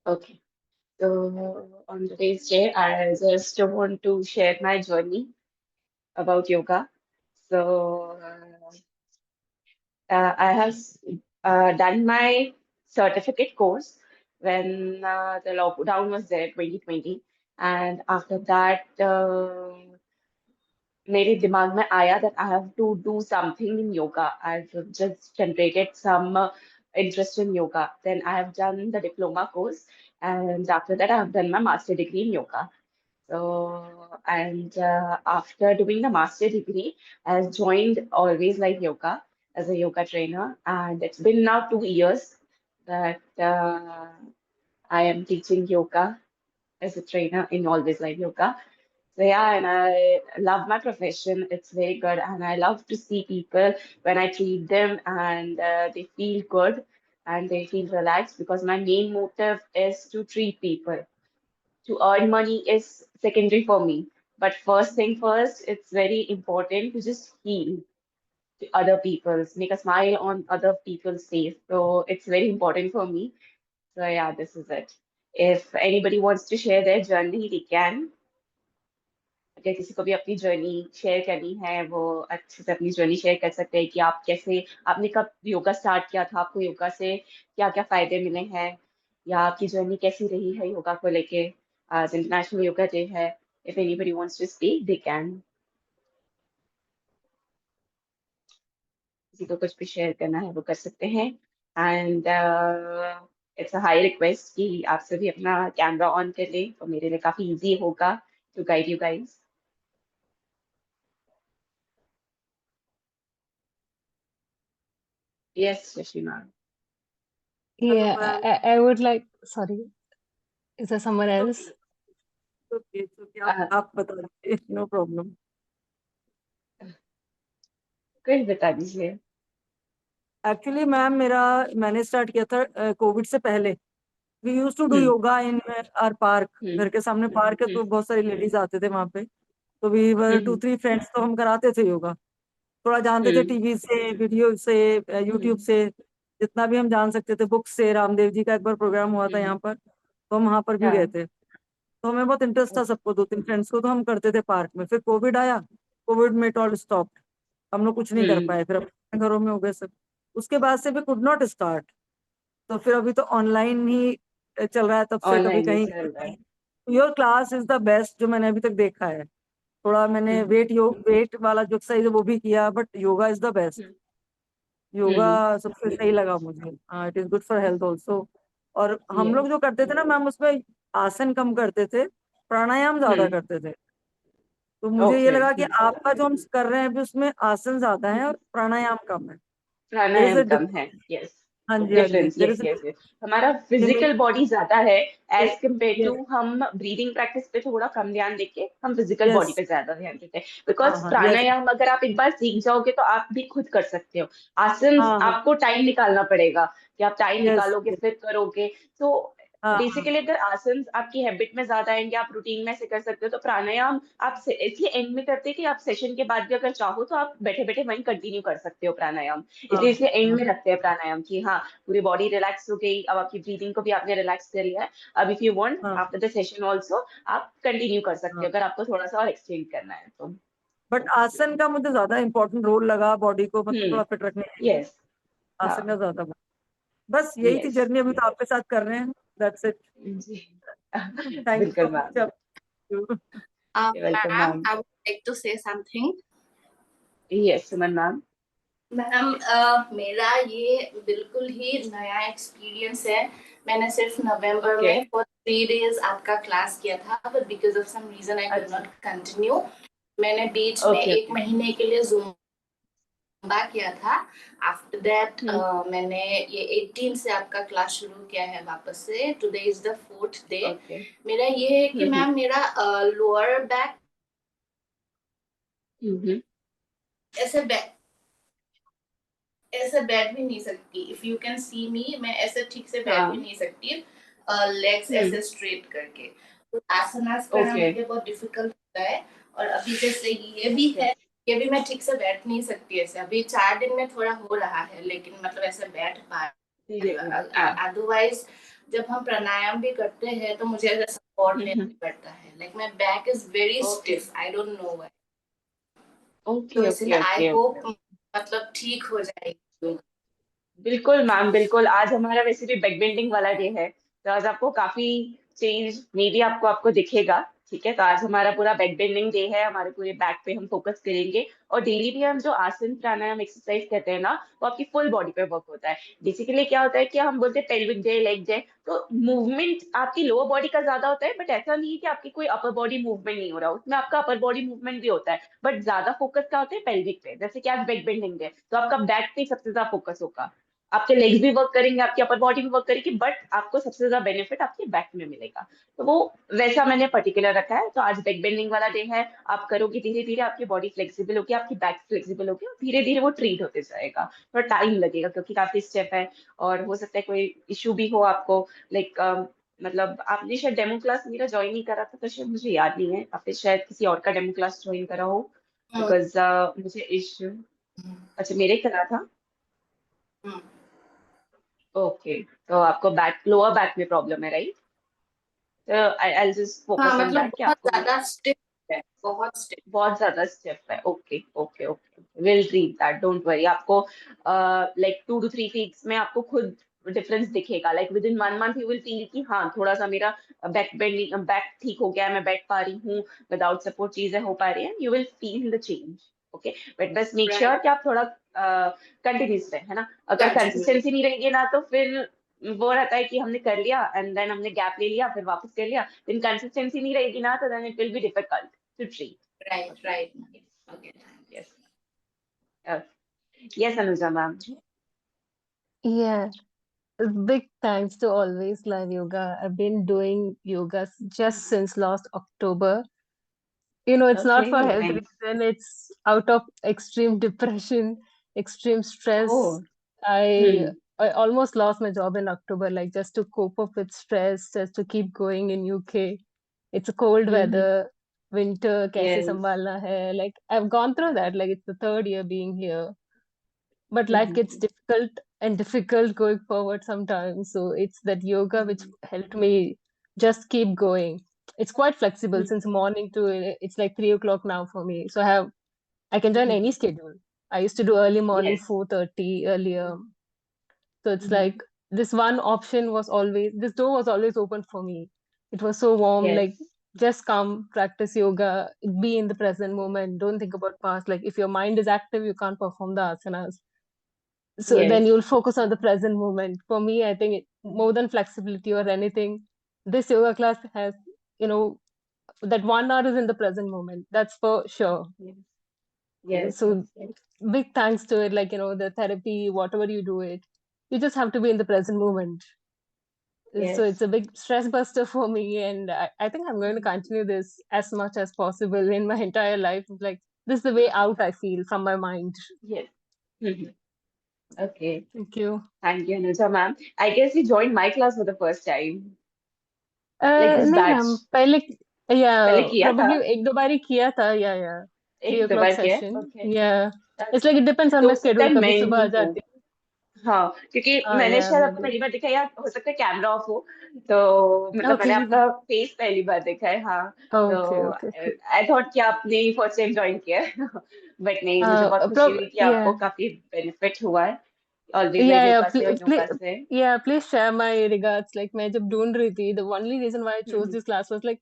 Okay. So on today's day, I just want to share my journey about yoga. So I have done my certificate course when the lockdown was there, 2020, and after that, मेरे दिमाग में आया that I have to do something in yoga. I've just generated some interest in yoga. Then I have done the diploma course, and after that, I have done my master degree in yoga. So, and after doing the master degree, I joined Always Like Yoga as a yoga trainer, and it's been now 2 years that I am teaching yoga as a trainer in Always Like Yoga. So yeah, and I love my profession. It's very good, and I love to see people when I treat them and they feel good and they feel relaxed because my main motive is to treat people. To earn money is secondary for me, but first thing first, it's very important to just heal to other people's, make a smile on other people's face. So it's very important for me. So yeah, this is it. If anybody wants to share their journey, they can. अगर किसी को भी अपनी journey share करनी है वो अच्छे से अपनी जर्नी शेयर कर सकते हैं कि आप कैसे आपने कब योगा स्टार्ट किया था आपको योगा से क्या क्या फायदे मिले हैं या आपकी जर्नी कैसी रही है योगा को लेके आज इंटरनेशनल योगा डे है if anybody wants to speak they can किसी को कुछ भी शेयर करना है वो कर सकते हैं and it's a high request कि आप सभी अपना कैमरा ऑन कर लें तो मेरे लिए काफी इजी होगा to guide you guys yes Shashima hello Yeah, ma'am. I would like, sorry, is there someone else? Okay okay, आप बता दीजिए, नो प्रॉब्लम। कुछ बता दीजिए एक्चुअली मैम मैंने स्टार्ट किया था कोविड से पहले। We use to do hmm yoga in our park. Hmm घर के सामने पार्क है, हम्म तो बहुत सारी लेडीज आते थे वहां पे। तो we were two hmm three friends, तो हम कराते थे योगा। थोड़ा जानते थे हम्म टीवी से, वीडियो से, यूट्यूब हम्म से, जितना भी हम जान सकते थे। बुक से, रामदेव जी का एक बार प्रोग्राम हुआ था हम्म, यहाँ पर, तो हम वहां पर भी गए हाँ थे। तो हमें बहुत इंटरेस्ट था सबको, दो तीन फ्रेंड्स को, तो हम करते थे पार्क में। फिर कोविड आया, कोविड में ऑल स्टॉप, हम लोग कुछ नहीं कर हम्म पाए, फिर अपने घरों में हो गए सब। उसके बाद से भी कुड नॉट स्टार्ट। तो फिर अभी तो ऑनलाइन ही चल रहा है तब से, कभी ऑनलाइन ही कहीं चल रहा है your class is the best जो मैंने अभी तक देखा है। थोड़ा मैंने हम्म वेट वाला जो एक्सरसाइज है वो भी किया, but yoga is the best. Hmm yoga hmm सबसे सही लगा मुझे। हाँ, it is good for health also. और हम लोग यस जो करते थे ना मैम, उसमें आसन कम करते थे, प्राणायाम ज्यादा हम्म करते थे। तो मुझे ये ओके लगा कि आपका जो हम कर रहे हैं अभी, उसमें आसन ज्यादा है और प्राणायाम कम है। देयर इज प्राणायाम अ कम है यस हाँ जी, हाँ जी, difference there yes is yes yes हमारा लिमिट। फिजिकल बॉडी ज्यादा है एज कम्पेयर टू हम ब्रीदिंग प्रैक्टिस पे थोड़ा कम ध्यान देके हम फिजिकल यस, बॉडी पे ज्यादा ध्यान देते हैं हाँ बिकॉज हाँ, यस, प्राणायाम अगर आप एक बार सीख जाओगे तो आप भी खुद कर सकते हो आसन हाँ हाँ, आपको टाइम निकालना पड़ेगा कि आप टाइम यस, निकालोगे फिर करोगे तो हाँ हाँ, बेसिकली अगर आसन आपकी हैबिट में ज्यादा आएंगे आप रूटीन में से कर सकते हो तो प्राणायाम आप इसलिए एंड में करते हैं कि आप सेशन के बाद भी अगर चाहो तो आप बैठे बैठे वहीं कंटिन्यू कर सकते हो प्राणायाम हाँ इसलिए एंड हाँ, में रखते हैं प्राणायाम की हाँ पूरी बॉडी रिलैक्स हो गई अब आपकी ब्रीदिंग को भी आपने रिलैक्स कर लिया है अब इफ यू वांट हाँ आफ्टर द सेशन ऑल्सो आप कंटिन्यू कर सकते हाँ। हो अगर आपको थोड़ा सा और एक्सटेंड करना है तो बट आसन का मुझे ज्यादा इंपॉर्टेंट रोल लगा बॉडी को, मतलब हम्म थोड़ा फिट रखने के लिए। यस हाँ आसन का ज्यादा बस यही थी यस जर्नी, अभी तो आपके साथ कर रहे हैं। That's it. जी थैंक यू बिल्कुल so ma'am much. Welcome Ma'am, ma'am I would like to say something. Yes Suman ma'am ma'am मेरा ये बिल्कुल ही नया एक्सपीरियंस है। मैंने सिर्फ नवंबर ओके में फॉर 3 days आपका क्लास किया था, but because of some reason I could अच्छा नॉट कंटिन्यू। मैंने बीच में ओके एक ओके महीने के लिए जुम्बा किया था। आफ्टर दैट हम्म मैंने ये 18 से आपका क्लास शुरू किया है वापस से। Today is the 4th day. Okay मेरा ये है कि हम्म मैम मेरा लोअर बैक हम्म ऐसे ऐसे बैठ भी नहीं सकती। इफ यू कैन सी मी, मैं ऐसे ठीक से बैठ भी हाँ नहीं सकती लेग्स हम्म ऐसे स्ट्रेट करके। तो आसनास करना ओके मुझे बहुत डिफिकल्ट होता है। और अभी जैसे ये भी ओके है, ये भी मैं ठीक से बैठ नहीं सकती ऐसे। अभी 4 दिन में थोड़ा हो रहा है, लेकिन मतलब ऐसे बैठ पा धीरे धीरे हाँ अदरवाइज जब हम प्राणायाम भी करते हैं तो मुझे ऐसा सपोर्ट लेना हम्म। पड़ता है, like my back is very Okay. Stiff, I don't know why. Okay तो ओके इसलिए आई ओके होप मतलब ठीक हो जाएगी। बिल्कुल मैम बिल्कुल। आज हमारा वैसे भी बैक बेंडिंग वाला डे है, तो आज आपको काफी चेंज मे बी आपको आपको दिखेगा। ठीक है, तो आज हमारा पूरा बैक बेंडिंग डे है, हमारे पूरे बैक पे हम फोकस करेंगे। और डेली भी हम जो आसन प्राणायाम एक्सरसाइज करते हैं ना, वो आपकी फुल बॉडी पे वर्क होता है। बेसिकली क्या होता है कि हम बोलते हैं पेल्विक डे, लेग डे, तो मूवमेंट आपकी लोअर बॉडी का ज्यादा होता है, बट ऐसा नहीं है कि आपकी कोई अपर बॉडी मूवमेंट नहीं हो रहा, उसमें आपका अपर बॉडी मूवमेंट भी होता है, बट ज्यादा फोकस क्या होता है पेल्विक पे। जैसे कि आज बैक बेंडिंग डे, तो आपका बैक पे सबसे ज्यादा फोकस होगा। आपके लेग्स भी वर्क करेंगे, आपकी अपर बॉडी भी वर्क करेगी, बट आपको सबसे ज्यादा बेनिफिट आपके बैक में मिलेगा। तो वो वैसा मैंने पर्टिकुलर रखा है। तो आज बैक बेंडिंग वाला डे है, आप करोगे धीरे धीरे आपकी बॉडी फ्लेक्सिबल होगी, आपकी बैक फ्लेक्सिबल होगी, और धीरे धीरे वो ट्रीट होते जाएगा। थोड़ा टाइम लगेगा क्योंकि काफी स्टेप है, और हो सकता है कोई इशू भी हो आपको। लाइक मतलब आपने शायद डेमो क्लास मेरा ज्वाइन नहीं करा था, तो शायद मुझे याद नहीं है, आपने शायद किसी और का डेमो क्लास ज्वाइन करा हो, बिकॉज मुझे इशू, अच्छा मेरे करा था। ओके, तो आपको बैक लोअर बैक में प्रॉब्लम है, राइट? तो आई जस्ट हाँ फोकस ऑन मतलब दैट कि बहुत आपको ज्यादा स्टिफ है, बहुत स्टिफ। बहुत ज्यादा स्टेप है। Okay okay okay, will treat that, don't worry. आपको लाइक 2 to 3 वीक्स में आपको खुद डिफरेंस दिखेगा। Like with in 1 month you will feel कि हाँ थोड़ा सा मेरा बैक बेंडिंग, बैक ठीक हो गया है, मैं बैठ पा रही हूँ, विदाउट सपोर्ट चीजें हो पा रही हैं, you will feel the change. Okay, but बस मेक श्योर राइट, कि आप थोड़ा कंटिन्यूस रहे, है ना। अगर कंटिन्यू। कंसिस्टेंसी नहीं रहेगी ना, तो फिर वो रहता है कि हमने कर लिया एंड देन हमने गैप ले लिया, फिर वापस कर लिया, देन कंसिस्टेंसी नहीं रहेगी ना, तो then it will be difficult to treat. Right Okay. Right, okay. Yes. Uh, yes, Anuja ma'am. Yeah, big thanks to Always Live Yoga. I've been doing yoga just since last October. It's not for Okay, health nice. reason, it's out of extreme depression, extreme stress. Oh, I hmm. I almost lost my job in October, like just to cope up with stress, just to keep going in UK. It's a cold Mm-hmm. weather, winter, kaise Yes. sambhalna hai. Like I've gone through that, like it's the third year being here. But life gets Mm-hmm. difficult and difficult going forward sometimes. So it's that yoga which Mm-hmm. helped me just keep going. It's quite flexible since Mm-hmm. morning to it's like 3 o'clock now for me. So I can join any Mm-hmm. schedule. I used to do early morning Yes. 4:30 earlier. So it's Mm-hmm. like this one option was always this door was always open for me. It was so warm, Yes. like just come practice yoga, be in the present moment, don't think about past. Like if your mind is active, you can't perform the asanas, so then Yes. you'll focus on the present moment. For me, I think more than flexibility or anything, this yoga class has, you know, that 1 hour is in the present moment. That's for sure. Yes. Yes. Yes. So Yes. big thanks to it, like, the therapy, whatever you do it, you just have to be in the present moment. So it's Yes. a big stress buster for me. And I think I'm going to continue this as much as possible in my entire life. Like this is the way out I feel from my mind. Yes. Mm-hmm. Okay. Thank you. Thank you, Anuja ma'am. I guess you joined my class for the first time, like this नहीं batch. Ma'am, पहले या पहले किया था, probably एक दो बार ही किया था, या थ्री एक ओ दो क्लॉक बार किया। Session, okay. या it's like it depends on तो माई उस स्केड्यूल, टाइम मैं कभी सुबह आ ही हूँ। जाती हाँ, क्योंकि हाँ मैंने या शायद मे आपको बी। पहली बार देखा, या हो सकता है कैमरा ऑफ हो, तो मतलब मैंने ओके आपका फेस पहली बार देखा है। हाँ, तो ओके ओके आई थॉट कि आपने फर्स्ट टाइम ज्वाइन किया है। बट नहीं, मुझे बहुत खुशी हुई कि या आपको काफी बेनिफिट हुआ है ऑलवेज लाइव या योगा से और योगा से। Please share my regards. Like मैं जब ढूंढ रही थी, the only reason why I chose hmm. This class was like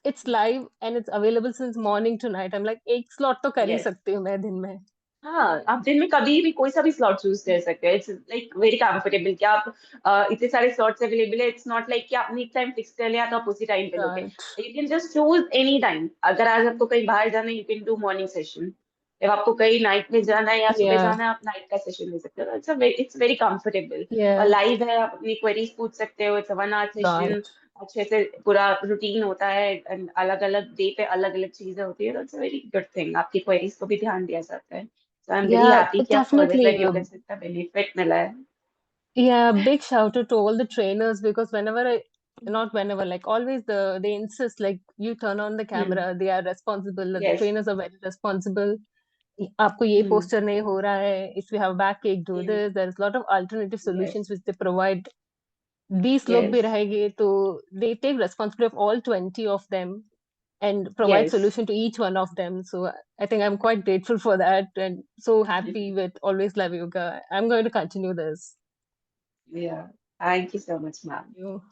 it's live and it's available since morning to night. I am like एक स्लॉट तो कर ही यस। सकती हूँ मैं दिन में। हाँ, आप दिन में कभी भी कोई सा भी स्लॉट चूज कर सकते हैं। इट्स लाइक वेरी कंफर्टेबल कि आप इतने सारे स्लॉट्स अवेलेबल है। इट्स नॉट लाइक कि आपने एक टाइम फिक्स कर लिया तो आप उसी टाइम पे लोगे। Right you can just choose any time. अगर आज आपको कहीं बाहर जाना है, you can do morning session. जब आपको कहीं नाइट में जाना है या सुबह या जाना है, आप नाइट का सेशन ले सकते हो। इट्स वेरी कंफर्टेबल या और लाइव है, आप अपनी क्वेरीज पूछ सकते हो। इट्स 1 hour सेशन, राइट अच्छे से पूरा रूटीन होता है, अलग अलग डे पे अलग अलग चीजें होती है। इट्स वेरी गुड थिंग, आपकी क्वेरीज को भी ध्यान दिया जाता है। So I'm very Yeah, happy कि आपको ऑलवेज definitely. लाइव योगा से इतना बेनिफिट मिला है। Yeah, big shout out to all the trainers because not whenever, like always, they insist like you turn on the hmm. camera. They are responsible. The yes. trainers are very responsible. आपको ये हम्म। Poster नहीं हो रहा है. If you have backache, do yes. this. There is a lot of alternative yes. solutions which they provide. 20 लोग भी Yes. रहेंगे तो they take responsibility of all 20 of them and provide Yes. solution to each one of them. So I think I'm quite grateful for that and so happy with Always Love Yoga. I'm going to continue this. Yeah. Thank you so much, ma'am. You.